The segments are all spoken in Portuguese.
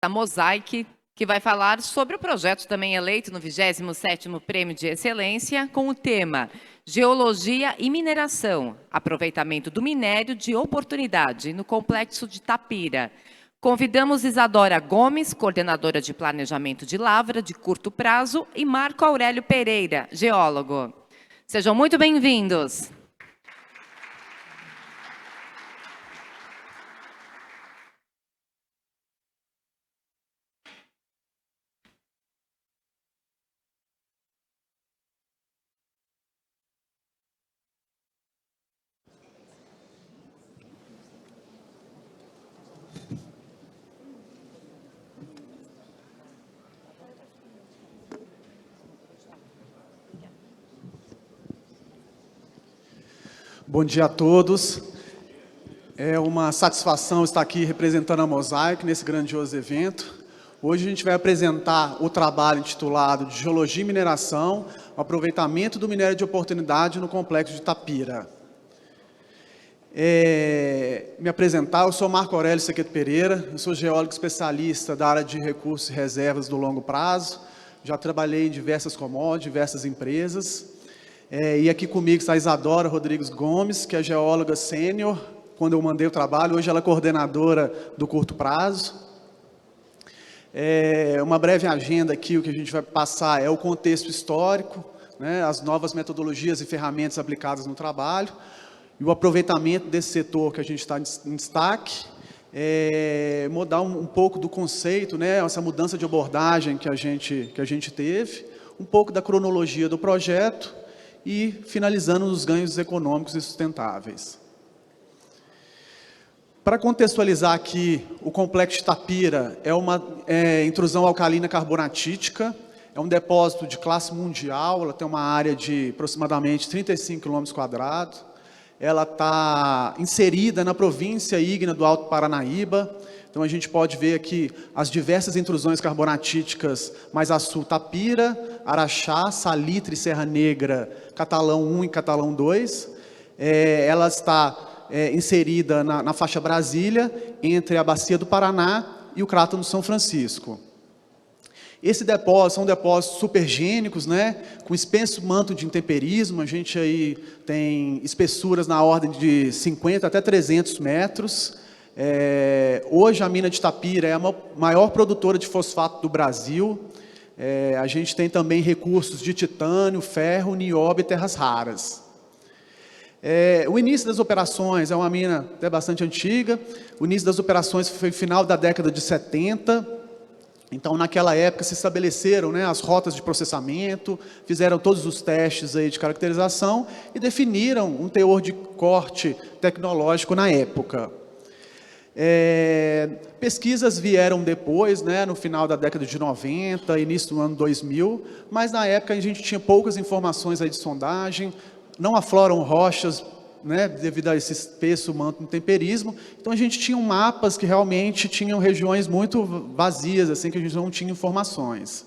da Mosaic, que vai falar sobre o projeto também eleito no 27º Prêmio de Excelência, com o tema Geologia e Mineração, aproveitamento do minério de oportunidade no Complexo de Tapira. Convidamos Isadora Gomes, coordenadora de Planejamento de Lavra de curto prazo, e Marco Aurélio Pereira, geólogo. Sejam muito bem-vindos. Bom dia a todos. É uma satisfação estar aqui representando a Mosaic nesse grandioso evento. Hoje a gente vai apresentar o trabalho intitulado de Geologia e Mineração, o aproveitamento do minério de oportunidade no Complexo de Tapira. Me apresentar, eu sou Marco Aurélio Sequeto Pereira, eu sou geólogo especialista da área de recursos e reservas do longo prazo, já trabalhei em diversas commodities, diversas empresas. E aqui comigo está a Isadora Rodrigues Gomes, que é geóloga sênior, quando eu mandei o trabalho, hoje ela é coordenadora do curto prazo. Uma breve agenda aqui, o que a gente vai passar é o contexto histórico, né, as novas metodologias e ferramentas aplicadas no trabalho, e o aproveitamento desse setor que a gente está em destaque, mudar um pouco do conceito, né, essa mudança de abordagem que a gente teve, um pouco da cronologia do projeto, e finalizando nos ganhos econômicos e sustentáveis. Para contextualizar aqui, o Complexo de Tapira é uma intrusão alcalina carbonatítica, é um depósito de classe mundial, ela tem uma área de aproximadamente 35 km², ela está inserida na província ígnea do Alto Paranaíba. Então a gente pode ver aqui as diversas intrusões carbonatíticas mais a sul: Tapira, Araxá, Salitre, Serra Negra, Catalão 1 e Catalão 2. Ela está inserida na faixa Brasília, entre a Bacia do Paraná e o Crato do São Francisco. Esse depósito são depósitos supergênicos, né, com espesso manto de intemperismo. A gente aí tem espessuras na ordem de 50 até 300 metros. Hoje a mina de Tapira é a maior produtora de fosfato do Brasil. A gente tem também recursos de titânio, ferro, nióbio e terras raras. O início das operações é uma mina até bastante antiga. O início das operações foi no final da década de 70. Então, naquela época, se estabeleceram, né, as rotas de processamento, fizeram todos os testes aí de caracterização e definiram um teor de corte tecnológico na época. Pesquisas vieram depois, né, no final da década de 90, início do ano 2000, mas na época a gente tinha poucas informações aí de sondagem, não afloram rochas, né, devido a esse espesso manto de temperismo. Então a gente tinha mapas que realmente tinham regiões muito vazias, assim, que a gente não tinha informações.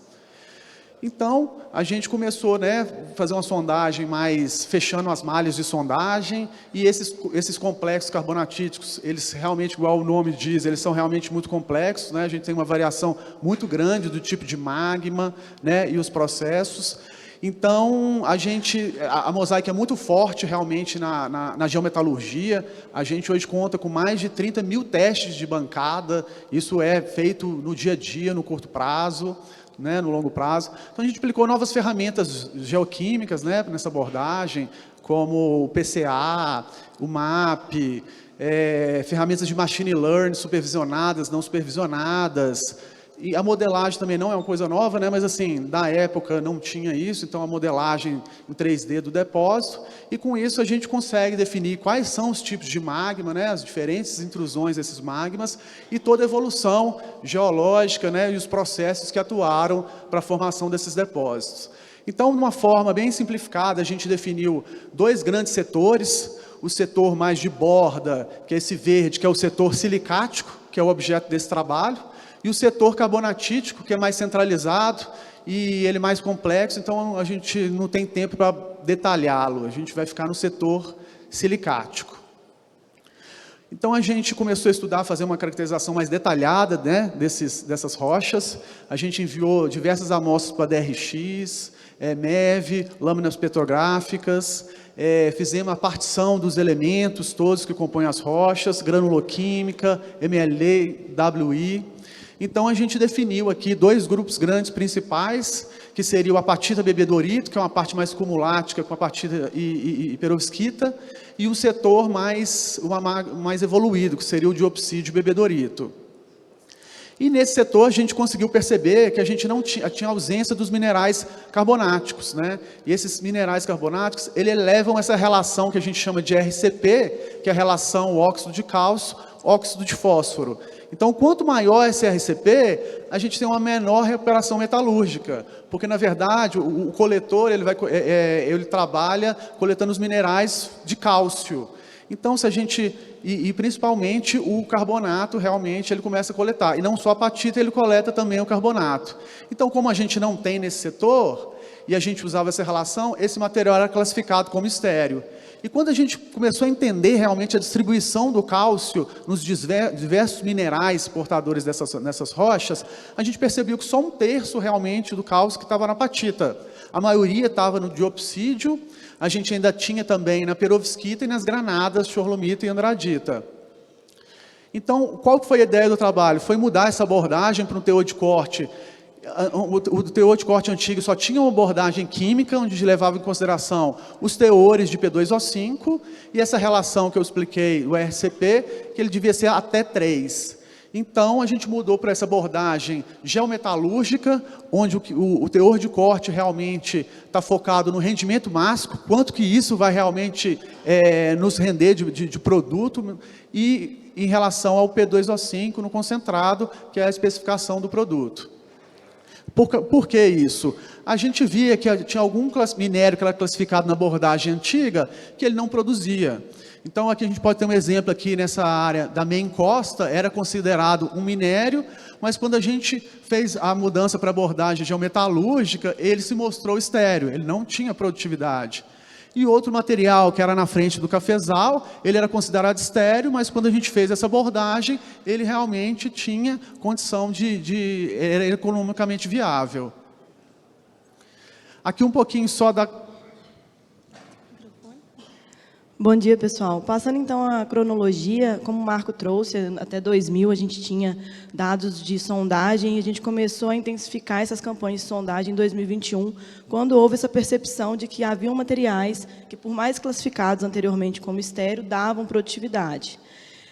Então, a gente começou, né, a fazer uma sondagem mais fechando as malhas de sondagem, e esses complexos carbonatíticos, eles realmente, igual o nome diz, eles são realmente muito complexos, né? A gente tem uma variação muito grande do tipo de magma, né, e os processos. Então, a Mosaic é muito forte realmente na geometalurgia. A gente hoje conta com mais de 30 mil testes de bancada, isso é feito no dia a dia, no curto prazo, né, no longo prazo. Então a gente aplicou novas ferramentas geoquímicas, né, nessa abordagem, como o PCA, o MAP, ferramentas de machine learning supervisionadas, não supervisionadas. E a modelagem também não é uma coisa nova, né, mas assim, da época não tinha isso, então a modelagem em 3D do depósito, e com isso a gente consegue definir quais são os tipos de magma, né, as diferentes intrusões desses magmas, e toda a evolução geológica, né, e os processos que atuaram para a formação desses depósitos. Então, de uma forma bem simplificada, a gente definiu dois grandes setores: o setor mais de borda, que é esse verde, que é o setor silicático, que é o objeto desse trabalho, e o setor carbonatítico, que é mais centralizado e ele é mais complexo, então a gente não tem tempo para detalhá-lo, a gente vai ficar no setor silicático. Então, a gente começou a estudar, fazer uma caracterização mais detalhada, né, dessas rochas. A gente enviou diversas amostras para DRX, MEV, lâminas petrográficas, fizemos a partição dos elementos todos que compõem as rochas, granuloquímica, MLE, WI. Então, a gente definiu aqui 2 grupos grandes principais, que seria o apatita bebedorito, que é uma parte mais cumulática, com apatita e perovskita, e um setor mais evoluído, que seria o diopsídio bebedorito. E nesse setor a gente conseguiu perceber que a gente não tinha ausência dos minerais carbonáticos, né? E esses minerais carbonáticos, eles elevam essa relação que a gente chama de RCP, que é a relação óxido de cálcio, óxido de fósforo. Então, quanto maior esse RCP, a gente tem uma menor recuperação metalúrgica, porque, na verdade, o coletor ele trabalha coletando os minerais de cálcio. Então, se a gente... E principalmente o carbonato, realmente, ele começa a coletar. E não só a apatita, ele coleta também o carbonato. Então, como a gente não tem nesse setor, e a gente usava essa relação, esse material era classificado como estéreo. E quando a gente começou a entender realmente a distribuição do cálcio nos diversos minerais portadores nessas rochas, a gente percebeu que só 1/3 realmente do cálcio que estava na apatita. A maioria estava no diopsídio, a gente ainda tinha também na perovskita e nas granadas, chorlomita e andradita. Então, qual foi a ideia do trabalho? Foi mudar essa abordagem para um teor de corte. O teor de corte antigo só tinha uma abordagem química, onde levava em consideração os teores de P2O5, e essa relação que eu expliquei, o RCP, que ele devia ser até 3. Então, a gente mudou para essa abordagem geometalúrgica, onde o teor de corte realmente está focado no rendimento máximo, quanto que isso vai realmente nos render de produto, e em relação ao P2O5 no concentrado, que é a especificação do produto. Por que isso? A gente via que tinha algum minério que era classificado na abordagem antiga, que ele não produzia. Então, aqui a gente pode ter um exemplo aqui nessa área da meia encosta, era considerado um minério, mas quando a gente fez a mudança para a abordagem geometalúrgica, ele se mostrou estéreo, ele não tinha produtividade. E outro material, que era na frente do cafezal, ele era considerado estéreo, mas quando a gente fez essa abordagem, ele realmente tinha condição era economicamente viável. Aqui um pouquinho só da... Bom dia, pessoal. Passando então a cronologia, como o Marco trouxe, até 2000 a gente tinha dados de sondagem e a gente começou a intensificar essas campanhas de sondagem em 2021, quando houve essa percepção de que haviam materiais que, por mais classificados anteriormente como estéreo, davam produtividade.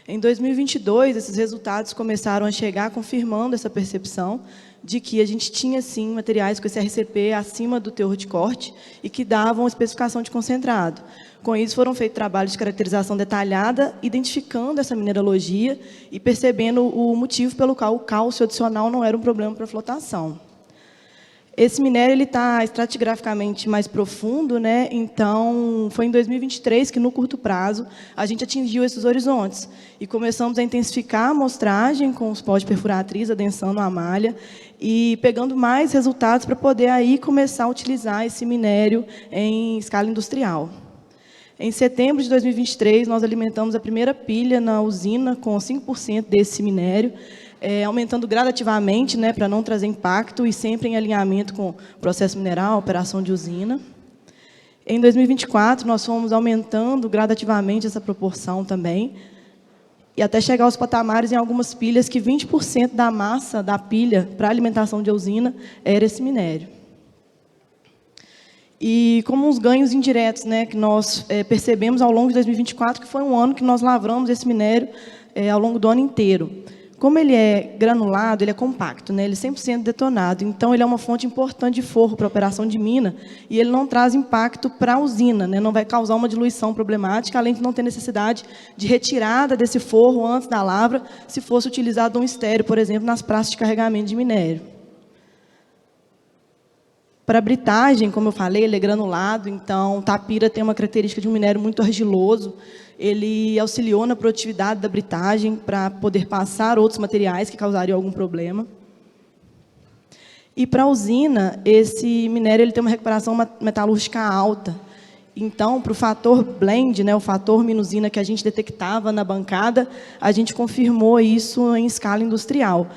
Em 2022, esses resultados começaram a chegar confirmando essa percepção de que a gente tinha, sim, materiais com esse RCP acima do teor de corte e que davam especificação de concentrado. Com isso, foram feitos trabalhos de caracterização detalhada, identificando essa mineralogia e percebendo o motivo pelo qual o cálcio adicional não era um problema para a flotação. Esse minério está estratigraficamente mais profundo, né? Então, foi em 2023 que, no curto prazo, a gente atingiu esses horizontes e começamos a intensificar a amostragem com os pós de perfuratriz, adensando a malha e pegando mais resultados para poder aí começar a utilizar esse minério em escala industrial. Em setembro de 2023, nós alimentamos a primeira pilha na usina com 5% desse minério, aumentando gradativamente, né, para não trazer impacto e sempre em alinhamento com o processo mineral, operação de usina. Em 2024, nós fomos aumentando gradativamente essa proporção também, e até chegar aos patamares em algumas pilhas que 20% da massa da pilha para alimentação de usina era esse minério. E como uns ganhos indiretos, né, que nós percebemos ao longo de 2024, que foi um ano que nós lavramos esse minério ao longo do ano inteiro. Como ele é granulado, ele é compacto, né, ele é 100% detonado, então ele é uma fonte importante de forro para a operação de mina, e ele não traz impacto para a usina, né, não vai causar uma diluição problemática, além de não ter necessidade de retirada desse forro antes da lavra, se fosse utilizado um estéreo, por exemplo, nas praças de carregamento de minério. Para a britagem, como eu falei, ele é granulado, então Tapira tem uma característica de um minério muito argiloso. Ele auxiliou na produtividade da britagem para poder passar outros materiais que causariam algum problema. E para a usina, esse minério ele tem uma recuperação metalúrgica alta. Então, para o fator blend, né, o fator minusina que a gente detectava na bancada, a gente confirmou isso em escala industrial.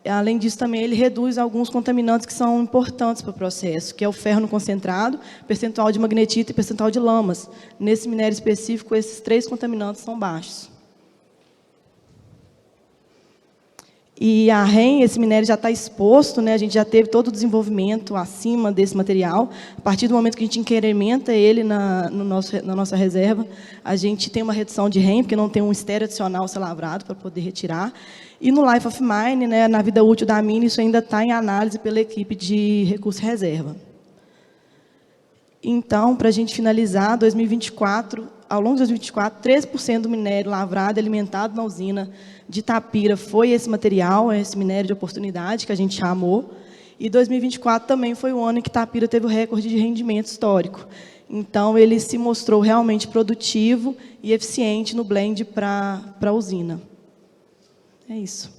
Além disso, também ele reduz alguns contaminantes que são importantes para o processo, que é o ferro no concentrado, percentual de magnetita e percentual de lamas. Nesse minério específico, esses 3 contaminantes são baixos. E a REN, esse minério já está exposto, né? A gente já teve todo o desenvolvimento acima desse material. A partir do momento que a gente incrementa ele na nossa reserva, a gente tem uma redução de REN, porque não tem um estéreo adicional a ser lavrado para poder retirar. E no Life of Mine, né, na vida útil da mina, isso ainda está em análise pela equipe de recurso e reserva. Então, para a gente finalizar, 2024, ao longo de 2024, 13% do minério lavrado e alimentado na usina de Itapira foi esse material, esse minério de oportunidade que a gente chamou. E 2024 também foi o ano em que Itapira teve o recorde de rendimento histórico. Então, ele se mostrou realmente produtivo e eficiente no blend para a usina. É isso.